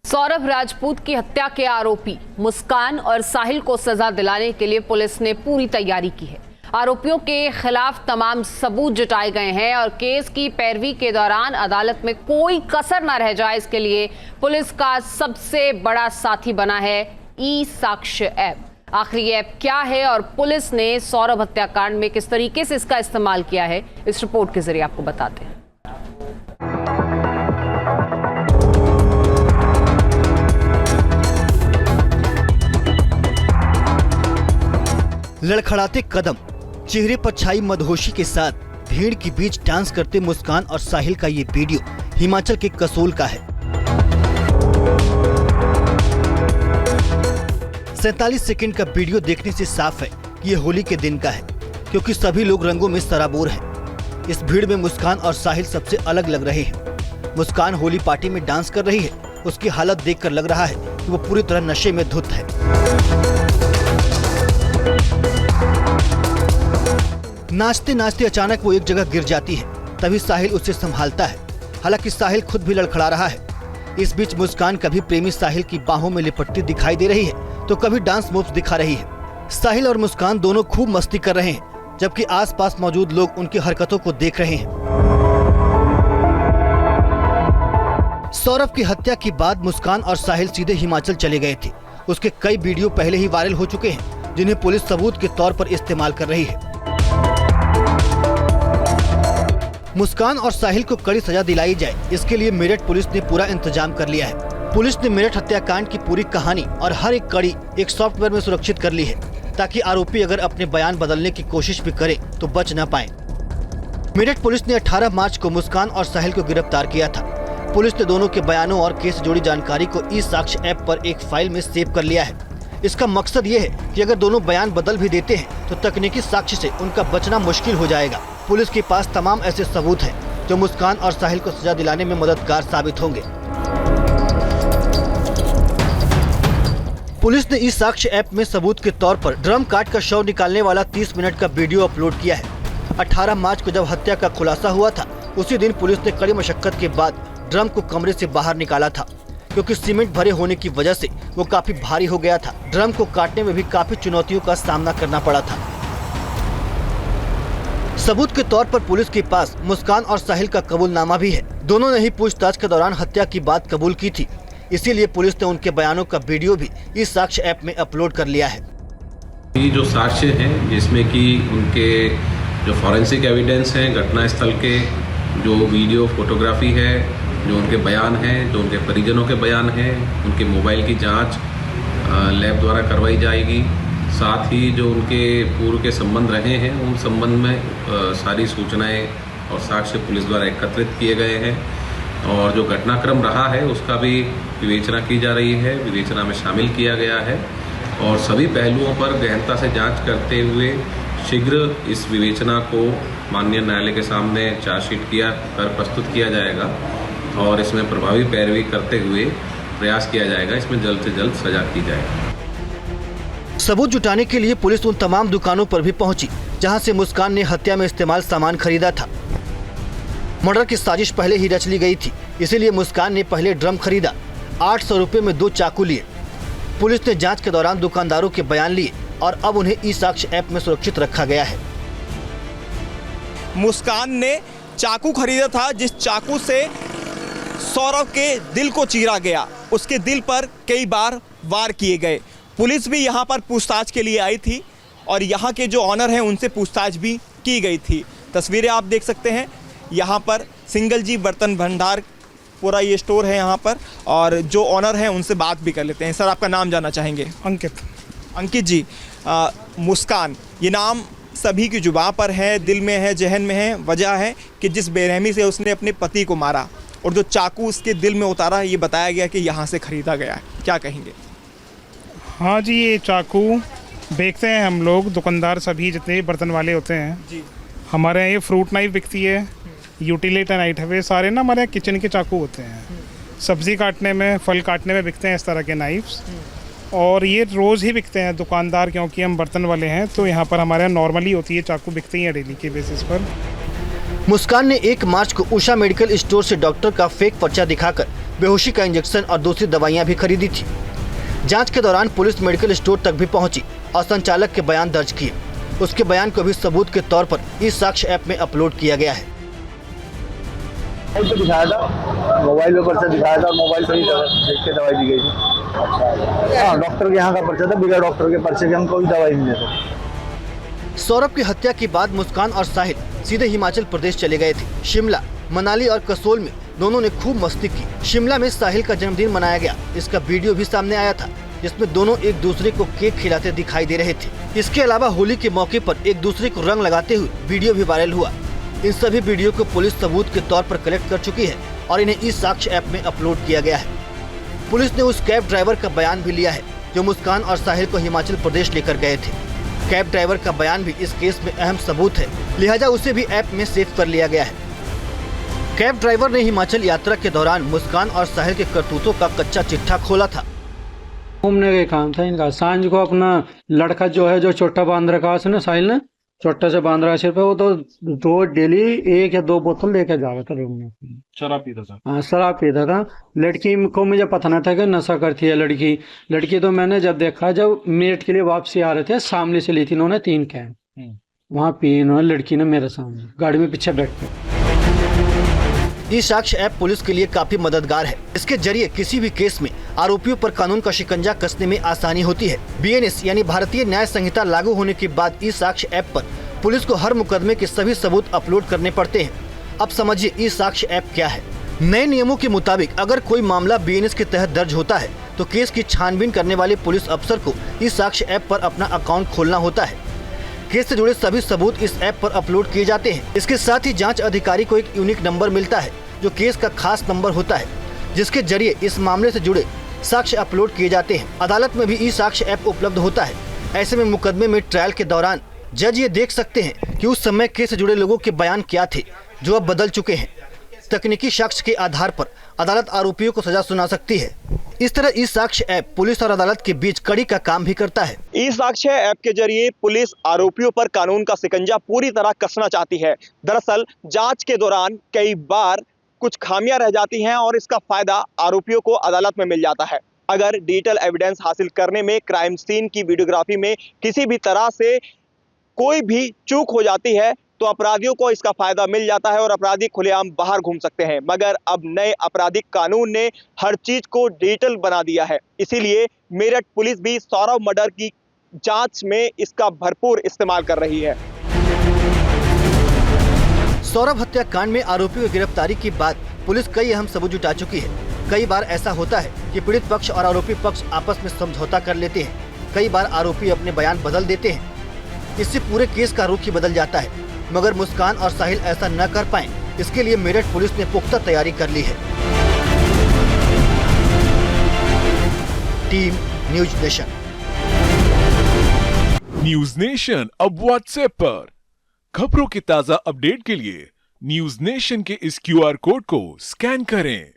सौरभ राजपूत की हत्या के आरोपी मुस्कान और साहिल को सजा दिलाने के लिए पुलिस ने पूरी तैयारी की है। आरोपियों के खिलाफ तमाम सबूत जुटाए गए हैं और केस की पैरवी के दौरान अदालत में कोई कसर न रह जाए, इसके लिए पुलिस का सबसे बड़ा साथी बना है ई साक्ष्य ऐप। आखिर ये ऐप क्या है और पुलिस ने सौरभ हत्याकांड में किस तरीके से इसका इस्तेमाल किया है, इस रिपोर्ट के जरिए आपको बताते हैं। लड़खड़ाते कदम, चेहरे पर छाई मदहोशी के साथ भीड़ के बीच डांस करते मुस्कान और साहिल का ये वीडियो हिमाचल के कसोल का है। 47 सेकंड का वीडियो देखने से साफ है कि ये होली के दिन का है, क्योंकि सभी लोग रंगों में सराबोर हैं। इस भीड़ में मुस्कान और साहिल सबसे अलग लग रहे हैं। मुस्कान होली पार्टी में डांस कर रही है। उसकी हालत देखकर लग रहा है कि वो पूरी तरह नशे में धुत है। नाचते नाचते अचानक वो एक जगह गिर जाती है। तभी साहिल उसे संभालता है। हालांकि साहिल खुद भी लड़खड़ा रहा है। इस बीच मुस्कान कभी प्रेमी साहिल की बाहों में लिपटती दिखाई दे रही है तो कभी डांस मूव्स दिखा रही है। साहिल और मुस्कान दोनों खूब मस्ती कर रहे हैं, जबकि आसपास मौजूद लोग उनकी हरकतों को देख रहे हैं। सौरभ की हत्या के बाद मुस्कान और साहिल सीधे हिमाचल चले गए थे। उसके कई वीडियो पहले ही वायरल हो चुके हैं, जिन्हें पुलिस सबूत के तौर पर इस्तेमाल कर रही है। मुस्कान और साहिल को कड़ी सजा दिलाई जाए, इसके लिए मेरठ पुलिस ने पूरा इंतजाम कर लिया है। पुलिस ने मेरठ हत्याकांड की पूरी कहानी और हर एक कड़ी एक सॉफ्टवेयर में सुरक्षित कर ली है, ताकि आरोपी अगर अपने बयान बदलने की कोशिश भी करे तो बच न पाए। मेरठ पुलिस ने 18 मार्च को मुस्कान और साहिल को गिरफ्तार किया था। पुलिस ने दोनों के बयानों और केस से जुड़ी जानकारी को ई साक्ष्य ऐप पर एक फाइल में सेव कर लिया है। इसका मकसद ये है कि अगर दोनों बयान बदल भी देते हैं तो तकनीकी साक्ष्य से उनका बचना मुश्किल हो जाएगा। पुलिस के पास तमाम ऐसे सबूत हैं जो मुस्कान और साहिल को सजा दिलाने में मददगार साबित होंगे। पुलिस ने इस साक्ष्य ऐप में सबूत के तौर पर ड्रम काट का शव निकालने वाला 30 मिनट का वीडियो अपलोड किया है। 18 मार्च को जब हत्या का खुलासा हुआ था, उसी दिन पुलिस ने कड़ी मशक्कत के बाद ड्रम को कमरे से बाहर निकाला था, क्योंकि सीमेंट भरे होने की वजह से वो काफी भारी हो गया था। ड्रम को काटने में भी काफी चुनौतियों का सामना करना पड़ा था। सबूत के तौर पर पुलिस के पास मुस्कान और साहिल का कबूलनामा भी है। दोनों ने ही पूछताछ के दौरान हत्या की बात कबूल की थी, इसीलिए पुलिस ने उनके बयानों का वीडियो भी इस साक्ष्य ऐप में अपलोड कर लिया है। ये जो साक्ष्य हैं, जिसमें कि उनके जो फॉरेंसिक एविडेंस हैं, घटना स्थल के जो वीडियो फोटोग्राफी है, जो उनके बयान हैं, जो उनके परिजनों के बयान हैं, उनके मोबाइल की जांच लैब द्वारा करवाई जाएगी। साथ ही जो उनके पूर्व के संबंध रहे हैं, उन संबंध में सारी सूचनाएं और साक्ष्य पुलिस द्वारा एकत्रित किए गए हैं। और जो घटनाक्रम रहा है उसका भी विवेचना की जा रही है, विवेचना में शामिल किया गया है और सभी पहलुओं पर गहनता से जाँच करते हुए शीघ्र इस विवेचना को माननीय न्यायालय के सामने चार्जशीट कर प्रस्तुत किया जाएगा और इसमें प्रभावी पैरवी करते हुए प्रयास किया जाएगा, इसमें जल्द से जल्द सजा की जाएगी। सबूत जुटाने के लिए पुलिस उन तमाम दुकानों पर भी पहुंची जहां से मुस्कान ने हत्या में इस्तेमाल सामान खरीदा था। मर्डर की साजिश पहले ही रच ली गई थी, इसीलिए मुस्कान ने पहले ड्रम खरीदा। 800 रुपए में 2 चाकू लिए। पुलिस ने जांच के दौरान दुकानदारों के बयान लिए और अब उन्हें ई साक्ष्य ऐप में सुरक्षित रखा गया है। मुस्कान ने चाकू खरीदा था, जिस चाकू से सौरभ के दिल को चीरा गया। उसके दिल पर कई बार वार किए गए। पुलिस भी यहाँ पर पूछताछ के लिए आई थी और यहाँ के जो ऑनर हैं उनसे पूछताछ भी की गई थी। तस्वीरें आप देख सकते हैं। यहाँ पर सिंगल जी बर्तन भंडार पूरा ये स्टोर है यहाँ पर, और जो ऑनर हैं उनसे बात भी कर लेते हैं। सर, आपका नाम जानना चाहेंगे? अंकित जी, मुस्कान ये नाम सभी की जुबान पर है, दिल में है, जहन में है। वजह है कि जिस बेरहमी से उसने अपने पति को मारा और जो चाकू उसके दिल में उतारा, ये बताया गया कि यहाँ से खरीदा गया है। क्या कहेंगे? हाँ जी, ये चाकू बेचते हैं हम लोग, दुकानदार सभी जितने बर्तन वाले होते हैं जी। हमारे यहाँ ये फ्रूट नाइफ बिकती है, यूटिलिटी नाइफ है, सारे ना हमारे यहाँ किचन के चाकू होते हैं। सब्जी काटने में, फल काटने में बिकते हैं इस तरह के नाइफ्स, और ये रोज़ ही बिकते हैं दुकानदार, क्योंकि हम बर्तन वाले हैं तो यहाँ पर हमारे यहाँ नॉर्मली होती है, चाकू बिकते ही हैं डेली के बेसिस पर। मुस्कान ने 1 मार्च को उषा मेडिकल स्टोर से डॉक्टर का फेक पर्चा दिखाकर बेहोशी का इंजेक्शन और दूसरी दवाइयां भी खरीदी थी। जांच के दौरान पुलिस मेडिकल स्टोर तक भी पहुंची और संचालक के बयान दर्ज किए। उसके बयान को भी सबूत के तौर पर ई साक्ष्य ऐप में अपलोड किया गया है। मोबाइल पे दिखाया था, मोबाइल पे पर्चा दिखाया था, मोबाइल पे ही देख के दवाई दी गई थी। हाँ, डॉक्टर के यहाँ का पर्चा था, बिना डॉक्टर के पर्चे के हम कोई दवाई नहीं देते। सौरभ की हत्या के बाद मुस्कान और साहिल सीधे हिमाचल प्रदेश चले गए थे। शिमला, मनाली और कसोल में दोनों ने खूब मस्ती की। शिमला में साहिल का जन्मदिन मनाया गया। इसका वीडियो भी सामने आया था, जिसमें दोनों एक दूसरे को केक खिलाते दिखाई दे रहे थे। इसके अलावा होली के मौके पर एक दूसरे को रंग लगाते हुए वीडियो भी वायरल हुआ। इन सभी वीडियो को पुलिस सबूत के तौर पर कलेक्ट कर चुकी है और इन्हें ई साक्ष्य ऐप में अपलोड किया गया है। पुलिस ने उस कैब ड्राइवर का बयान भी लिया है जो मुस्कान और साहिल को हिमाचल प्रदेश लेकर गए थे। कैब ड्राइवर का बयान भी इस केस में अहम सबूत है, लिहाजा उसे भी ऐप में सेव कर लिया गया है। कैब ड्राइवर ने हिमाचल यात्रा के दौरान मुस्कान और साहिल के करतूतों का कच्चा चिट्ठा खोला था। घूमने का काम था इनका। सांझ को अपना लड़का जो है, जो छोटा बांध रखा उसने, साहिल ने छोटा से बांध रखा सिर पे, वो तो रोज डेली 1 या 2 बोतल लेके जाता था रूम में। शराब पीता था। हाँ, शराब पीता था। लड़की को मुझे पता नहीं था कि नशा करती है लड़की तो मैंने जब देखा, जब मेरठ के लिए वापसी आ रहे थे, सामने से ली थी इन्होंने 3 कैन, वहाँ पी इन्होंने, लड़की ने मेरे सामने गाड़ी में पीछे बैठ के। ई साक्ष्य ऐप पुलिस के लिए काफी मददगार है। इसके जरिए किसी भी केस में आरोपियों पर कानून का शिकंजा कसने में आसानी होती है। BNS यानी भारतीय न्याय संहिता लागू होने के बाद ई साक्ष्य ऐप पर पुलिस को हर मुकदमे के सभी सबूत अपलोड करने पड़ते हैं। अब समझिए ई साक्ष्य ऐप क्या है। नए नियमों के मुताबिक अगर कोई मामला BNS के तहत दर्ज होता है तो केस की छानबीन करने वाले पुलिस अफसर को ई साक्ष्य ऐप पर अपना अकाउंट खोलना होता है। केस से जुड़े सभी सबूत इस ऐप पर अपलोड किए जाते हैं। इसके साथ ही जांच अधिकारी को एक यूनिक नंबर मिलता है जो केस का खास नंबर होता है, जिसके जरिए इस मामले से जुड़े साक्ष्य अपलोड किए जाते हैं। अदालत में भी ई साक्ष्य ऐप उपलब्ध होता है। ऐसे में मुकदमे में ट्रायल के दौरान जज ये देख सकते हैं कि उस समय केस से जुड़े लोगों के बयान क्या थे, जो अब बदल चुके हैं। तकनीकी साक्ष्य के आधार पर अदालत आरोपियों को सजा सुना सकती है। इस तरह ई साक्ष्य ऐप पुलिस और अदालत के बीच कड़ी का काम भी करता है। ई साक्ष्य ऐप के जरिए पुलिस आरोपियों पर कानून का शिकंजा पूरी तरह कसना चाहती है। दरअसल जांच के दौरान कई बार कुछ खामियां रह जाती हैं और इसका फायदा आरोपियों को अदालत में मिल जाता है। अगर डिजिटल एविडेंस हासिल करने में, क्राइम सीन की वीडियोग्राफी में किसी भी तरह से कोई भी चूक हो जाती है तो अपराधियों को इसका फायदा मिल जाता है और अपराधी खुलेआम बाहर घूम सकते हैं। मगर अब नए आपराधिक कानून ने हर चीज को डिजिटल बना दिया है। इसीलिए मेरठ पुलिस भी सौरभ मर्डर की जांच में इसका भरपूर इस्तेमाल कर रही है। सौरभ हत्याकांड में आरोपियों की गिरफ्तारी के बाद पुलिस कई अहम सबूत जुटा चुकी है। कई बार ऐसा होता है कि पीड़ित पक्ष और आरोपी पक्ष आपस में समझौता कर लेते हैं। कई बार आरोपी अपने बयान बदल देते हैं। इससे पूरे केस का रुख ही बदल जाता है। मगर मुस्कान और साहिल ऐसा न कर पाएं, इसके लिए मेरठ पुलिस ने पुख्ता तैयारी कर ली है। Team news nation. News nation अब व्हाट्सएप पर खबरों के ताजा अपडेट के लिए न्यूज नेशन के इस QR कोड को स्कैन करें।